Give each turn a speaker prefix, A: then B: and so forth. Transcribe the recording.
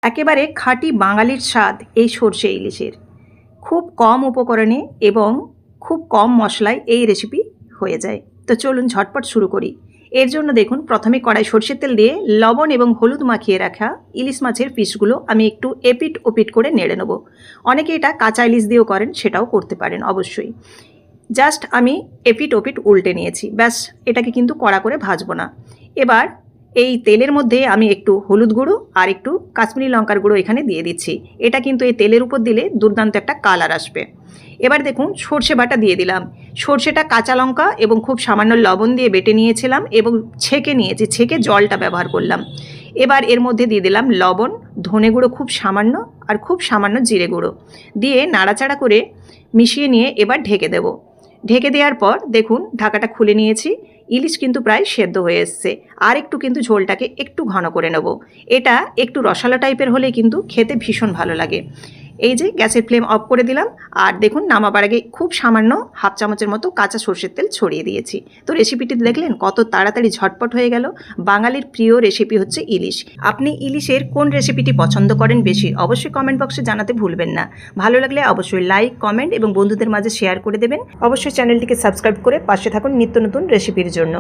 A: একেবারে খাঁটি বাঙালির স্বাদ এই সর্ষে ইলিশের। খুব কম উপকরণে এবং খুব কম মশলায় এই রেসিপি হয়ে যায়। তো চলুন ঝটপট শুরু করি। এর জন্য দেখুন প্রথমে কড়াই সর্ষের তেল দিয়ে লবণ এবং হলুদ মাখিয়ে রাখা ইলিশ মাছের পিসগুলো আমি একটু এপিট ওপিট করে নেড়ে নেব। অনেকে এটা কাঁচা ইলিশ দিয়েও করেন, সেটাও করতে পারেন অবশ্যই। জাস্ট আমি এপিট ওপিট উল্টে নিয়েছি, ব্যাস। এটাকে কিন্তু কড়া করে ভাজবো না। এবার এই তেলের মধ্যে আমি একটু হলুদ গুঁড়ো আর একটু কাশ্মীরি লঙ্কার গুঁড়ো এখানে দিয়ে দিচ্ছি। এটা কিন্তু এই তেলের উপর দিলে দুর্দান্ত একটা কালার আসবে। এবার দেখুন সর্ষে বাটা দিয়ে দিলাম। সর্ষেটা কাঁচা লঙ্কা এবং খুব সামান্য লবণ দিয়ে বেটে নিয়েছিলাম এবং ছেঁকে নিয়েছি, ছেঁকে জলটা ব্যবহার করলাম। এবার এর মধ্যে দিয়ে দিলাম লবণ, ধনে গুঁড়ো খুব সামান্য, আর খুব সামান্য জিরে গুঁড়ো দিয়ে নাড়াচাড়া করে মিশিয়ে নিয়ে এবার ঢেকে দেব। ঢেকে দেওয়ার পর দেখুন ঢাকাটা খুলে নিয়েছি। ইলিশ কিন্তু প্রায় সেদ্ধ হয়ে এসছে। আর একটু কিন্তু ঝোলটাকে একটু ঘন করে নেব। এটা একটু রসালো টাইপের হলে কিন্তু খেতে ভীষণ ভালো লাগে। এই যে গ্যাসের ফ্লেম অফ করে দিলাম। আর দেখুন নামাবার আগে খুব সামান্য হাফ চামচের মতো কাঁচা সর্ষের তেল ছড়িয়ে দিয়েছি। তো রেসিপিটি দেখলেন কত তাড়াতাড়ি ঝটপট হয়ে গেল। বাঙালির প্রিয় রেসিপি হচ্ছে ইলিশ। আপনি ইলিশের কোন রেসিপিটি পছন্দ করেন বেশি, অবশ্যই কমেন্ট বক্সে জানাতে ভুলবেন না। ভালো লাগলে অবশ্যই লাইক, কমেন্ট এবং বন্ধুদের মাঝে শেয়ার করে দেবেন। অবশ্যই চ্যানেলটিকে সাবস্ক্রাইব করে পাশে থাকুন নিত্য নতুন রেসিপির জন্য।